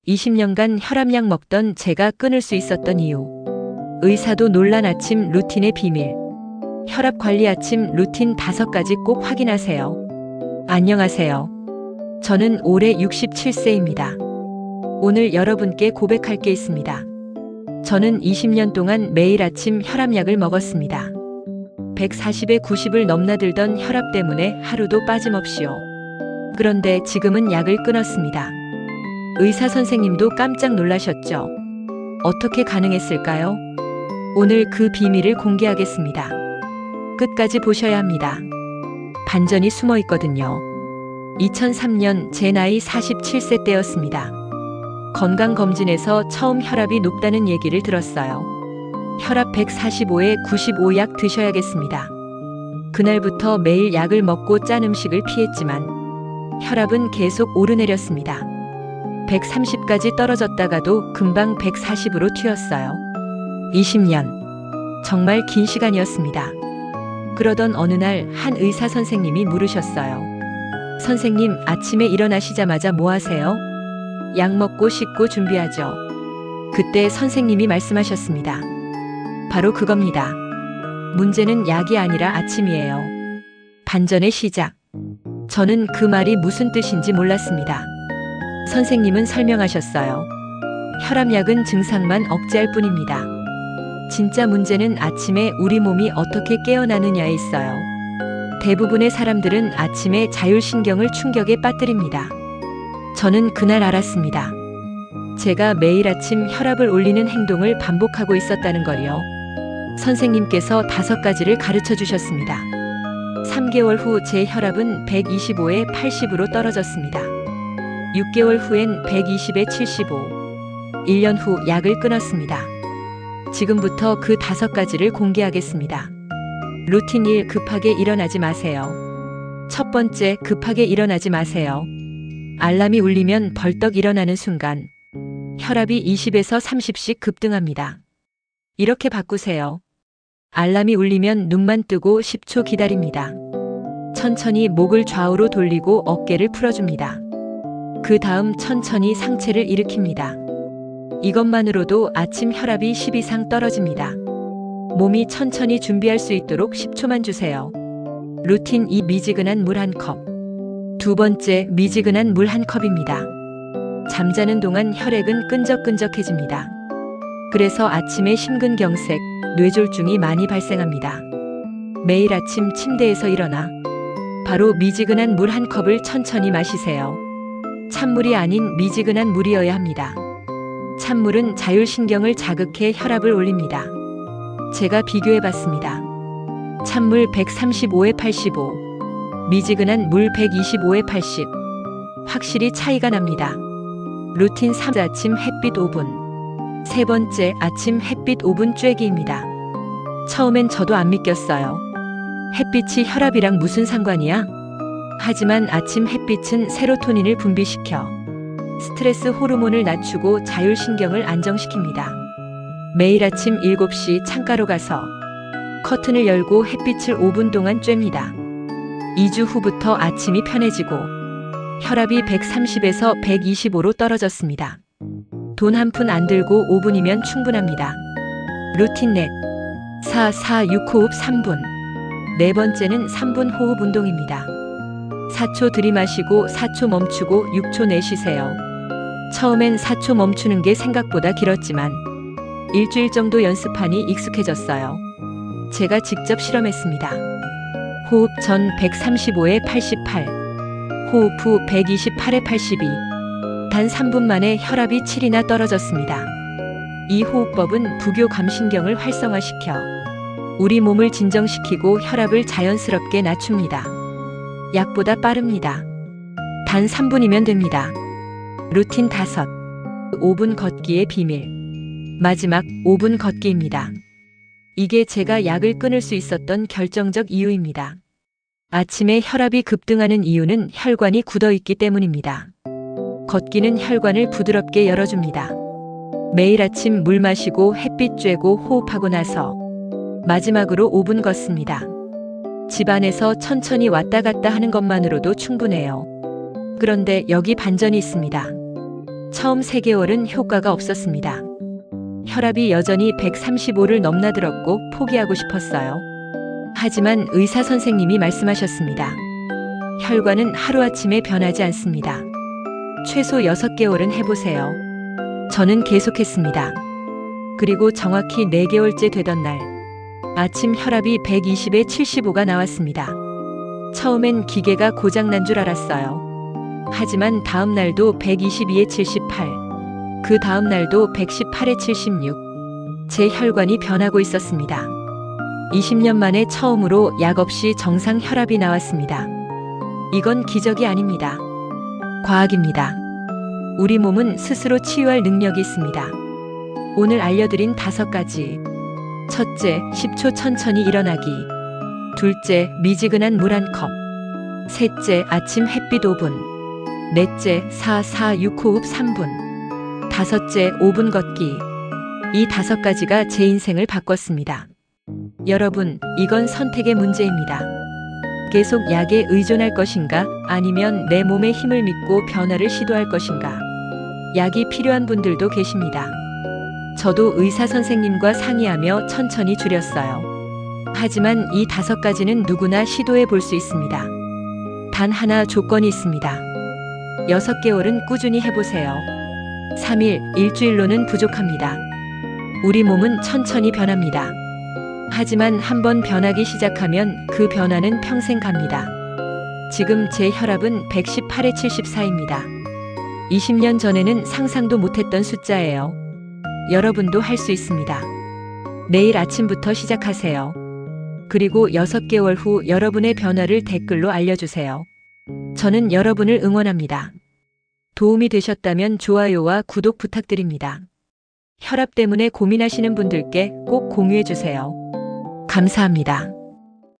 20년간 혈압약 먹던 제가 끊을 수 있었던 이유. 의사도 놀란 아침 루틴의 비밀. 혈압 관리 아침 루틴 5가지 꼭 확인하세요. 안녕하세요. 저는 올해 67세입니다. 오늘 여러분께 고백할 게 있습니다. 저는 20년 동안 매일 아침 혈압약을 먹었습니다. 140에 90을 넘나들던 혈압 때문에 하루도 빠짐없이요. 그런데 지금은 약을 끊었습니다. 의사 선생님도 깜짝 놀라셨죠? 어떻게 가능했을까요? 오늘 그 비밀을 공개하겠습니다. 끝까지 보셔야 합니다. 반전이 숨어 있거든요. 2003년 제 나이 47세 때였습니다. 건강검진에서 처음 혈압이 높다는 얘기를 들었어요. 혈압 145에 95 약 드셔야겠습니다. 그날부터 매일 약을 먹고 짠 음식을 피했지만 혈압은 계속 오르내렸습니다. 130까지 떨어졌다가도 금방 140으로 튀었어요. 20년. 정말 긴 시간이었습니다. 그러던 어느 날 한 의사 선생님이 물으셨어요. 선생님, 아침에 일어나시자마자 뭐 하세요? 약 먹고 씻고 준비하죠. 그때 선생님이 말씀하셨습니다. 바로 그겁니다. 문제는 약이 아니라 아침이에요. 반전의 시작. 저는 그 말이 무슨 뜻인지 몰랐습니다. 선생님은 설명하셨어요. 혈압약은 증상만 억제할 뿐입니다. 진짜 문제는 아침에 우리 몸이 어떻게 깨어나느냐에 있어요. 대부분의 사람들은 아침에 자율신경을 충격에 빠뜨립니다. 저는 그날 알았습니다. 제가 매일 아침 혈압을 올리는 행동을 반복하고 있었다는 걸요. 선생님께서 5가지를 가르쳐 주셨습니다. 3개월 후 제 혈압은 125에 80으로 떨어졌습니다. 6개월 후엔 120에 75. 1년 후 약을 끊었습니다. 지금부터 그 5가지를 공개하겠습니다. 루틴 1. 급하게 일어나지 마세요. 첫 번째, 급하게 일어나지 마세요. 알람이 울리면 벌떡 일어나는 순간 혈압이 20에서 30씩 급등합니다. 이렇게 바꾸세요. 알람이 울리면 눈만 뜨고 10초 기다립니다. 천천히 목을 좌우로 돌리고 어깨를 풀어줍니다. 그 다음 천천히 상체를 일으킵니다. 이것만으로도 아침 혈압이 10 이상 떨어집니다. 몸이 천천히 준비할 수 있도록 10초만 주세요. 루틴 2. 미지근한 물 1컵. 두 번째, 미지근한 물 1컵입니다. 잠자는 동안 혈액은 끈적끈적해집니다. 그래서 아침에 심근경색, 뇌졸중이 많이 발생합니다. 매일 아침 침대에서 일어나 바로 미지근한 물 1컵을 천천히 마시세요. 찬물이 아닌 미지근한 물이어야 합니다. 찬물은 자율신경을 자극해 혈압을 올립니다. 제가 비교해봤습니다. 찬물 135에 85, 미지근한 물 125에 80. 확실히 차이가 납니다. 루틴 3. 아침 햇빛 5분. 세 번째, 아침 햇빛 5분 쬐기입니다. 처음엔 저도 안 믿겼어요. 햇빛이 혈압이랑 무슨 상관이야? 하지만 아침 햇빛은 세로토닌을 분비시켜 스트레스 호르몬을 낮추고 자율신경을 안정시킵니다. 매일 아침 7시 창가로 가서 커튼을 열고 햇빛을 5분 동안 쬐입니다. 2주 후부터 아침이 편해지고 혈압이 130에서 125로 떨어졌습니다. 돈 한 푼 안 들고 5분이면 충분합니다. 루틴 넷. 4-4-6 호흡 3분. 네 번째는 3분 호흡 운동입니다. 4초 들이마시고 4초 멈추고 6초 내쉬세요. 처음엔 4초 멈추는 게 생각보다 길었지만 일주일 정도 연습하니 익숙해졌어요. 제가 직접 실험했습니다. 호흡 전 135에 88, 호흡 후 128에 82. 단 3분 만에 혈압이 7이나 떨어졌습니다. 이 호흡법은 부교감신경을 활성화시켜 우리 몸을 진정시키고 혈압을 자연스럽게 낮춥니다. 약보다 빠릅니다. 단 3분이면 됩니다. 루틴 5. 5분 걷기의 비밀. 마지막 5분 걷기입니다. 이게 제가 약을 끊을 수 있었던 결정적 이유입니다. 아침에 혈압이 급등하는 이유는 혈관이 굳어있기 때문입니다. 걷기는 혈관을 부드럽게 열어줍니다. 매일 아침 물 마시고 햇빛 쬐고 호흡하고 나서 마지막으로 5분 걷습니다. 집 안에서 천천히 왔다 갔다 하는 것만으로도 충분해요. 그런데 여기 반전이 있습니다. 처음 3개월은 효과가 없었습니다. 혈압이 여전히 135를 넘나들었고 포기하고 싶었어요. 하지만 의사 선생님이 말씀하셨습니다. 혈관은 하루아침에 변하지 않습니다. 최소 6개월은 해보세요. 저는 계속했습니다. 그리고 정확히 4개월째 되던 날, 아침 혈압이 120에 75가 나왔습니다. 처음엔 기계가 고장난 줄 알았어요. 하지만 다음 날도 122에 78, 그 다음 날도 118에 76. 제 혈관이 변하고 있었습니다. 20년 만에 처음으로 약 없이 정상 혈압이 나왔습니다. 이건 기적이 아닙니다. 과학입니다. 우리 몸은 스스로 치유할 능력이 있습니다. 오늘 알려드린 5가지. 첫째, 10초 천천히 일어나기. 둘째, 미지근한 물 1컵. 셋째, 아침 햇빛 5분. 넷째, 4-4-6 호흡 3분. 다섯째, 5분 걷기. 이 5가지가 제 인생을 바꿨습니다. 여러분, 이건 선택의 문제입니다. 계속 약에 의존할 것인가, 아니면 내 몸의 힘을 믿고 변화를 시도할 것인가. 약이 필요한 분들도 계십니다. 저도 의사 선생님과 상의하며 천천히 줄였어요. 하지만 이 5가지는 누구나 시도해 볼 수 있습니다. 단 하나 조건이 있습니다. 6개월은 꾸준히 해보세요. 3일, 일주일로는 부족합니다. 우리 몸은 천천히 변합니다. 하지만 한번 변하기 시작하면 그 변화는 평생 갑니다. 지금 제 혈압은 118에 74입니다. 20년 전에는 상상도 못했던 숫자예요. 여러분도 할 수 있습니다. 내일 아침부터 시작하세요. 그리고 6개월 후 여러분의 변화를 댓글로 알려주세요. 저는 여러분을 응원합니다. 도움이 되셨다면 좋아요와 구독 부탁드립니다. 혈압 때문에 고민하시는 분들께 꼭 공유해 주세요. 감사합니다.